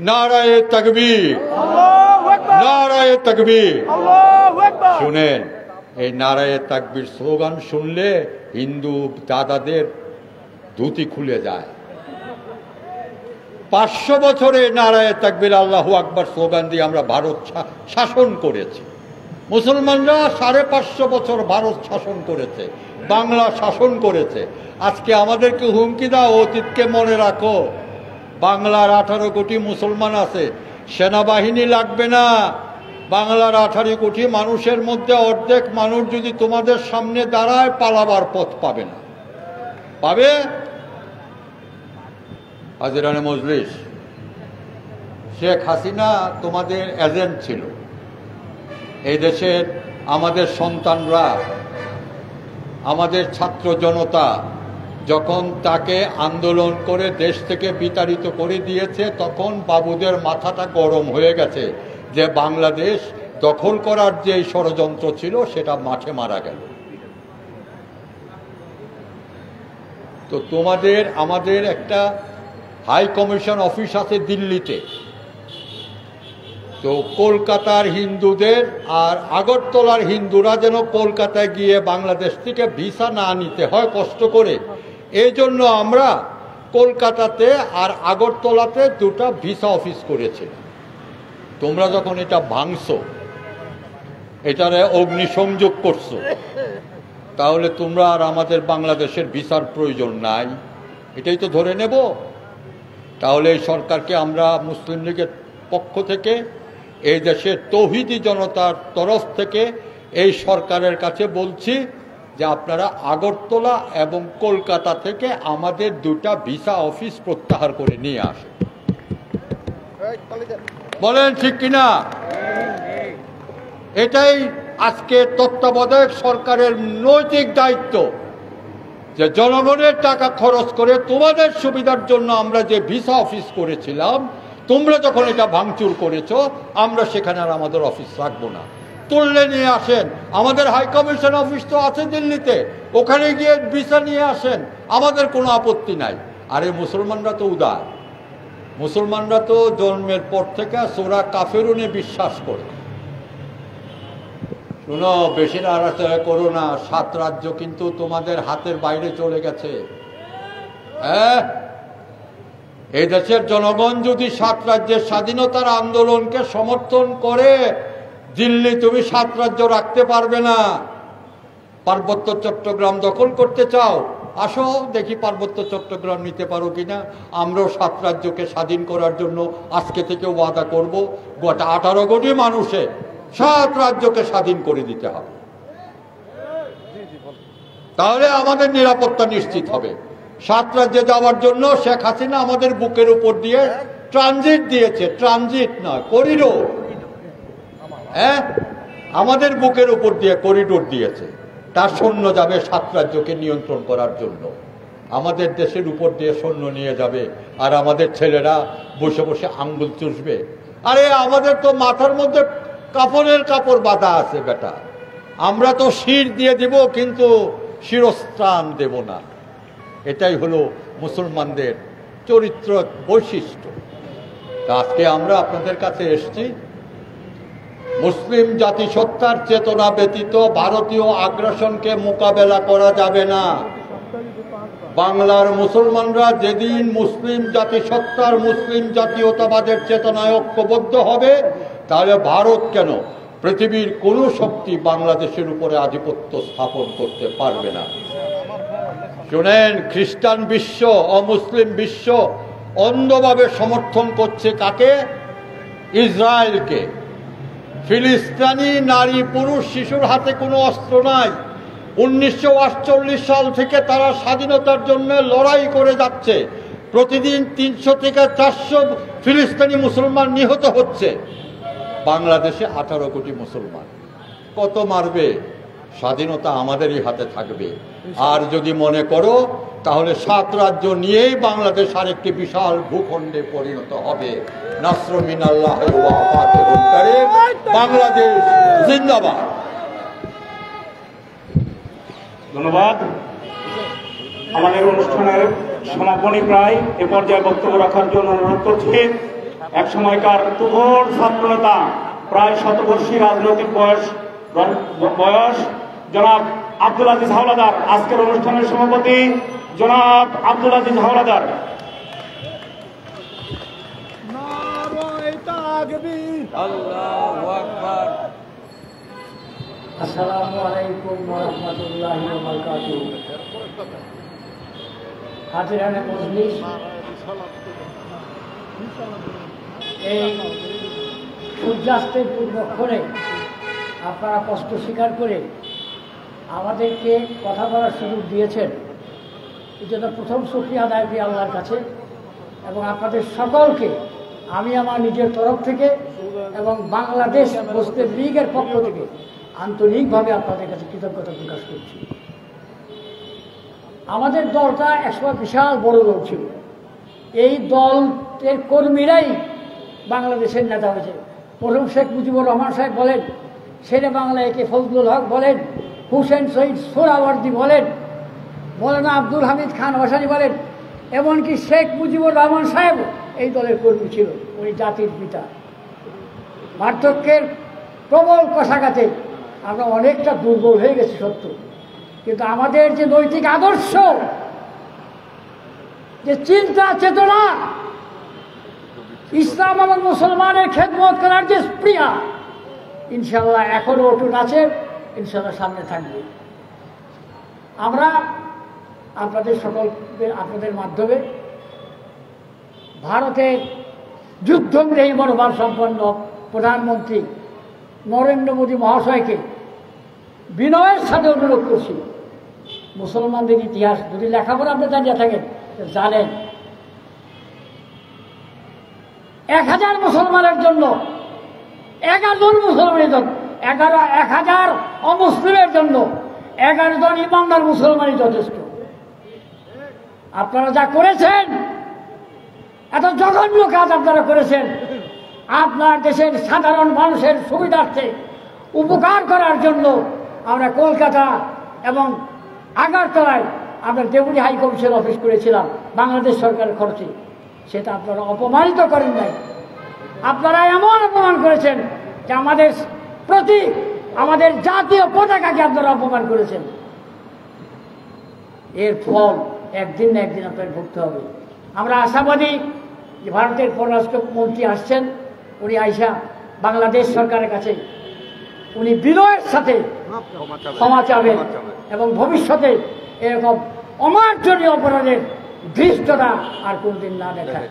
নারায়ে তাকবীর, নারায়ে তাকবীর। শুনেন, এই নারায়ে তাকবীর স্লোগান শুনলে হিন্দু দাদাদের ধুতি খুলে যায়। 500 বছরে নারায়ে তাকবীর আল্লাহু আকবার স্লোগান দিয়ে আমরা ভারত শাসন করেছি। মুসলমানরা 550 বছর ভারত শাসন করেছে, বাংলা শাসন করেছে। আজকে আমাদেরকে হুমকি দাও, অতীতকে মনে রাখো। বাংলার 18 কোটি মুসলমান আছে, সেনাবাহিনী লাগবে না। বাংলার 18 কোটি মানুষের মধ্যে অর্ধেক মানুষ যদি তোমাদের সামনে দাঁড়ায়, পালাবার পথ পাবে না। পাবে? হাজিরানে মজলিস, শেখ হাসিনা তোমাদের এজেন্ট ছিল। এই দেশের আমাদের সন্তানরা, আমাদের ছাত্র জনতা যখন তাকে আন্দোলন করে দেশ থেকে বিতাড়িত করে দিয়েছে, তখন বাবুদের মাথাটা গরম হয়ে গেছে যে বাংলাদেশ দখল করার যে ষড়যন্ত্র ছিল সেটা মাঠে মারা গেল। তো তোমাদের আমাদের একটা হাই কমিশন অফিস আছে দিল্লিতে। তো কলকাতার হিন্দুদের আর আগরতলার হিন্দুরা যেন কলকাতায় গিয়ে বাংলাদেশ থেকে ভিসা না নিতে হয় কষ্ট করে, এই জন্য আমরা কলকাতাতে আর আগরতলাতে 2টা ভিসা অফিস করেছি। তোমরা যখন এটা ভাঙছো, এটারে অগ্নিসংযোগ করছো, তাহলে তোমরা আর আমাদের বাংলাদেশের ভিসার প্রয়োজন নাই, এটাই তো ধরে নেব। তাহলে এই সরকারকে আমরা মুসলিম লীগের পক্ষ থেকে, এই দেশের তৌহিদি জনতার তরফ থেকে এই সরকারের কাছে বলছি যে আপনারা আগরতলা এবং কলকাতা থেকে আমাদের 2টা ভিসা অফিস প্রত্যাহার করে নিয়ে আসেন। বলেন ঠিক কিনা? এটাই আজকে তত্ত্বাবধায়ক সরকারের নৈতিক দায়িত্ব, যে জনগণের টাকা খরচ করে তোমাদের সুবিধার জন্য আমরা যে ভিসা অফিস করেছিলাম, তোমরা যখন এটা ভাঙচুর করেছো, আমরা সেখানে আর আমাদের অফিস রাখবো না। তুললে নিয়ে আসেন, আমাদের হাই কমিশন অফিস তো আছে দিল্লিতে, ওখানে গিয়ে ভিসা নিয়ে আসেন, আমাদের কোনো আপত্তি নাই। আরে মুসলমানরা তো উদার, মুসলমানরা তো জন্মের পর থেকে সূরা কাফিরুনে বিশ্বাস করে। শুনো, বেশি নাড়াচাড়া করো না, 7 রাজ্য কিন্তু তোমাদের হাতের বাইরে চলে গেছে। হ্যাঁ, এই দেশের জনগণ যদি 7 রাজ্যের স্বাধীনতার আন্দোলনকে সমর্থন করে, দিল্লি তুমি 7 রাজ্য রাখতে পারবে না। পার্বত্য চট্টগ্রাম দখল করতে চাও, আসো দেখি পার্বত্য চট্টগ্রাম নিতে পারো কিনা। আমরাও 7 রাজ্যকে স্বাধীন করার জন্য আজকে থেকে ওয়াদা করব, গোটা 18 কোটি মানুষে 7 রাজ্যকে স্বাধীন করে দিতে হবে। তাহলে আমাদের নিরাপত্তা নিশ্চিত হবে। 7 রাজ্যে যাওয়ার জন্য শেখ হাসিনা আমাদের বুকের উপর দিয়ে ট্রানজিট দিয়েছে, ট্রানজিট নয়, করিডোর। হ্যাঁ, আমাদের বুকের উপর দিয়ে করিডোর দিয়েছে। তার সৈন্য যাবে 7 রাজ্যকে নিয়ন্ত্রণ করার জন্য। আমাদের দেশের উপর দিয়ে সৈন্য নিয়ে যাবে, আর আমাদের ছেলেরা বসে বসে আঙ্গুল চুষবে। আরে আমাদের তো মাথার মধ্যে কাপড়ের কাপড় বাঁধা আছে বেটা, আমরা তো শির দিয়ে দিব কিন্তু শিরস্ত্রাণ দেব না। এটাই হলো মুসলমানদের চরিত্র বৈশিষ্ট্য। আজকে আমরা আপনাদের কাছে এসেছি, মুসলিম জাতিসত্তার চেতনা ব্যতীত ভারতীয় আগ্রাসনকে মোকাবেলা করা যাবে না। বাংলার মুসলমানরা যেদিন মুসলিম জাতিসত্তার, মুসলিম জাতীয়তাবাদের চেতনায় ঐক্যবদ্ধ হবে, তাহলে ভারত কেন, পৃথিবীর কোনো শক্তি বাংলাদেশের উপরে আধিপত্য স্থাপন করতে পারবে না। শুনেন, খ্রিস্টান বিশ্ব, অমুসলিম বিশ্ব অন্ধভাবে সমর্থন করছে কাকে? ইসরায়েলকে। ফিলিস্তিনি নারী পুরুষ শিশুর হাতে কোনো অস্ত্র নাই। 1948 সাল থেকে তারা স্বাধীনতার জন্য লড়াই করে যাচ্ছে। প্রতিদিন 300 থেকে 400 ফিলিস্তিনি মুসলমান নিহত হচ্ছে। বাংলাদেশে 18 কোটি মুসলমান, কত মারবে? স্বাধীনতা আমাদেরই হাতে থাকবে। আর যদি মনে করো তাহলে 7 রাজ্য নিয়েই বাংলাদেশ আরেকটি বিশাল ভূখণ্ডে পরিণত হবে। নাসর মিনাল্লাহ ওয়া ফাতহুল কারীম। বাংলাদেশ জিন্দাবাদ। ধন্যবাদ। আমাদের অনুষ্ঠানের সমাপনী প্রায়, এ পর্যায়ে বক্তব্য রাখার জন্য অনুরোধ করছি এক সময়কার তুখোড় ছাত্রনেতা, প্রায় শতবর্ষী রাজনৈতিক বয়স জনাব আব্দুল আজিজ হাওলাদার, আজকের অনুষ্ঠানের সভাপতি জনাব আব্দুল আজিজ হাওলাদার। আসসালামু আলাইকুম ওয়া রাহমাতুল্লাহি ওয়া বারাকাতুহু। হাজিরানে মজলিস, এই সূর্যাস্তের পূর্বক্ষণে আপনারা কষ্ট স্বীকার করে আমাদেরকে কথা বলার সুযোগ দিয়েছেন, এই জন্য প্রথম শুকরিয়া আদায় করি আল্লাহর কাছে। এবং আপনাদের সকলকে আমি আমার নিজের তরফ থেকে এবং বাংলাদেশ মুসলিম লীগের পক্ষ থেকে আন্তরিকভাবে আপনাদের কাছে কৃতজ্ঞতা প্রকাশ করছি। আমাদের দলটা একসময় বিশাল বড় দল ছিল। এই দলের কর্মীরাই বাংলাদেশের নেতা হয়েছে। প্রথম শেখ মুজিবুর রহমান সাহেব বলেন, শেরে বাংলা একে ফজলুল হক বলেন, হুসেন শহীদ সোহরাওয়ার্দী বলেন, মৌলানা আব্দুল হামিদ খান ভাসানী বলেন, এমনকি শেখ মুজিবুর রহমান সাহেব এই দলের কর্মী ছিল। উনি জাতির পিতা। পার্থক্যের প্রবল কষাঘাতে আমরা অনেকটা দুর্বল হয়ে গেছি সত্য, কিন্তু আমাদের যে নৈতিক আদর্শ, যে চিন্তা চেতনা, ইসলাম এবং মুসলমানের খেদমত করার যে স্পৃহা, ইনশাল্লাহ এখনো অটুট আছে, ইনশাল্লাহ সামনে থাকবে। আমরা আপনাদের মাধ্যমে ভারতের যুদ্ধবিরোধী মনোভাব সম্পন্ন প্রধানমন্ত্রী নরেন্দ্র মোদী মহাশয়কে বিনয়ের সাথে অনুরোধ করছি, মুসলমানদের ইতিহাস যদি লেখাপড়া আপনি জানিয়ে থাকেন, জানেন 1000 মুসলমানের জন্য 11 জন মুসলমানের জন্য 1000 অমুসলিমের জন্য 11 জন ইমানদার মুসলমানই যথেষ্ট। আপনারা যা করেছেন, এত জঘন্য কাজ আপনারা করেছেন, আপনার দেশের সাধারণ মানুষের সুবিধার্থে উপকার করার জন্য আমরা কলকাতা এবং আগারতলায় আমরা ডেপুটি হাই কমিশন অফিস করেছিলাম বাংলাদেশ সরকারের খরচে। সেটা আপনারা অপমানিত করেন নাই। আপনারা এমন অপমান করেছেন যে আমাদের প্রতি, আমাদের জাতীয় পতাকাকে আপনারা অপমান করেছেন। এর ফল একদিন না একদিন আপনাদের ভুগতে হবে। আমরা আশাবাদী যে ভারতের পররাষ্ট্র মন্ত্রী আসছেন, উনি আইসা বাংলাদেশ সরকারের কাছে উনি বিনয়ের সাথে ক্ষমা চাবেন এবং ভবিষ্যতে এরকম অমার্জনীয় অপরাধের ধৃষ্টতা আর কোনদিন না দেখায়।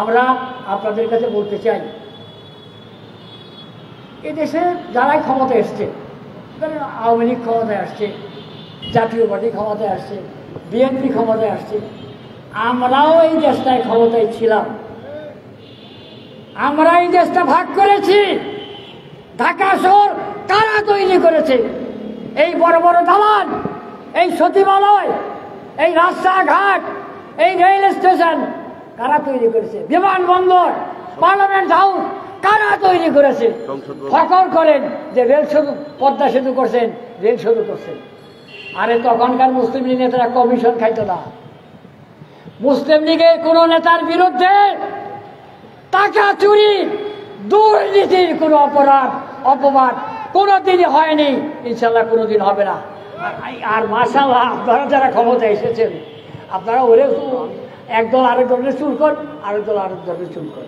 আমরা আপনাদের কাছে বলতে চাই, এদেশে যারাই ক্ষমতায় এসছে, আওয়ামী লীগ ক্ষমতায় আসছে, জাতীয় পার্টি ক্ষমতায় আসছে, বিএনপি ক্ষমতায় আসছে, আমরাও এই দেশটায় ক্ষমতায় ছিলাম। আমরা এই দেশটা ভাগ করেছি। ঢাকা শহর কারা তৈরি করেছে? এই বড় বড় দালান, এই সচিবালয়, এই রাস্তাঘাট, এই রেল স্টেশন কারা তৈরি করেছে? বিমানবন্দর, পার্লামেন্ট হাউস কারা তৈরি করেছে? ফখর করেন যে রেল সেতু, পদ্মা সেতু করছেন, রেল সেতু করছেন। আরে তখনকার মুসলিম লীগ নেতারা কমিশন খাইত না। মুসলিম লীগের কোন নেতার বিরুদ্ধে টাকা চুরি, দুর্নীতির কোন অপরাধ, অপবাদ কোনোদিনই হয়নি, ইনশাল্লাহ কোনোদিন হবে না। আর মাশাআল্লাহ আপনারা যারা ক্ষমতায় এসেছেন, আপনারা ওরে একদল আরেক দলের চুল কর, আরেক দল আরেক দলের চুল কর।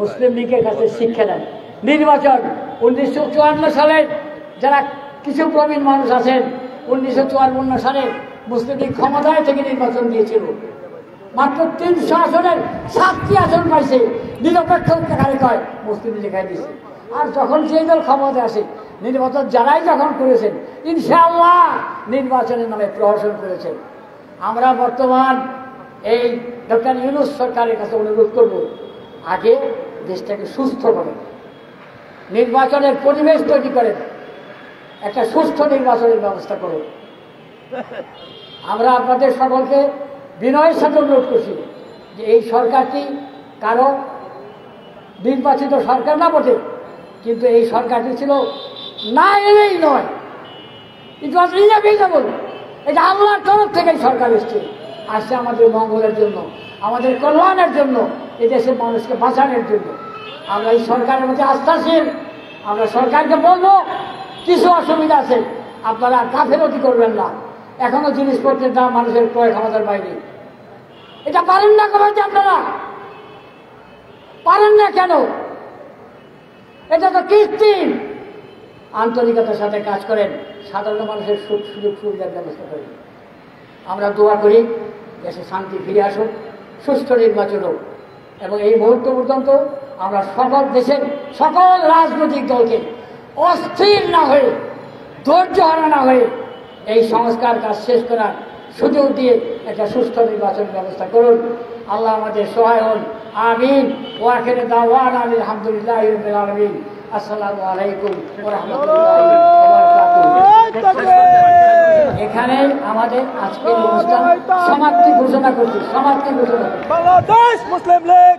মুসলিম লীগের কাছে শিক্ষা দেন। নির্বাচন 1954 সালে যারা কিছু প্রবীণ মানুষ আছেন, 1954 সালে মুসলিম লীগ ক্ষমতায় থেকে নির্বাচন দিয়েছিল। মাত্র 300 আসনের 7টি আসন পাইছে। নিরপেক্ষ কয় মুসলিম লীগ খাই দিয়েছে। আর যখন যেই দল ক্ষমতায় আসে, নির্বাচন যারাই যখন করেছেন, ইনশাআল্লাহ নির্বাচনের নামে প্রহসন করেছেন। আমরা বর্তমান এই ডক্টর ইউনূস সরকারের কাছে অনুরোধ করব, আগে দেশটাকে সুস্থ করেন, নির্বাচনের পরিবেশ তৈরি করেন, একটা সুস্থ নির্বাচনের ব্যবস্থা করুন। আমরা আপনাদের সকলকে বিনয়ের সাথে অনুরোধ করছি যে এই সরকারটি কারণ নির্বাচিত সরকার না বটে, কিন্তু এই সরকারটি ছিল না এলেই নয়, ইট ওয়াজ ইনএভিটেবল। এটা আল্লাহর তরফ থেকে সরকার আসছে আমাদের মঙ্গলের জন্য, আমাদের কল্যাণের জন্য, এই দেশের মানুষকে বাঁচানোর জন্য। আমরা এই সরকারের মধ্যে আস্থাশীল। আমরা সরকারকে বলবো কিছু অসুবিধা আছে, আপনারা গাফিলতি করবেন না। এখনো জিনিসপত্রের দাম মানুষের ক্রয় ক্ষমতার বাইরে। এটা পারেন না কমাইতে, আপনারা পারেন না কেন? এটা তো কৃত্রিম। আন্তরিকতার সাথে কাজ করেন, সাধারণ মানুষের সুযোগ সুবিধার ব্যবস্থা করেন। আমরা দোয়া করি দেশে শান্তি ফিরে আসুক, সুষ্ঠু নির্বাচন হোক, এবং এই মুহূর্ত পর্যন্ত আমরা সকল দেশের সকল রাজনৈতিক দলকে অস্থির না হয়ে, ধৈর্য হারা না হয়ে এই সংস্কার কাজ শেষ করার সুযোগ দিয়ে একটা সুষ্ঠু নির্বাচন ব্যবস্থা করুন। আল্লাহ আমাদের সহায় হন। আমিন। ওয়াখির দাওয়ানা আলহামদুলিল্লাহি রাব্বিল আলামিন। আসসালামু আলাইকুম ওয়া রাহমাতুল্লাহি ওয়া বারাকাতুহু। এখানে আমাদের আজকের অনুষ্ঠান সমাপ্তি ঘোষণা করছি। বাংলাদেশ মুসলিম লীগ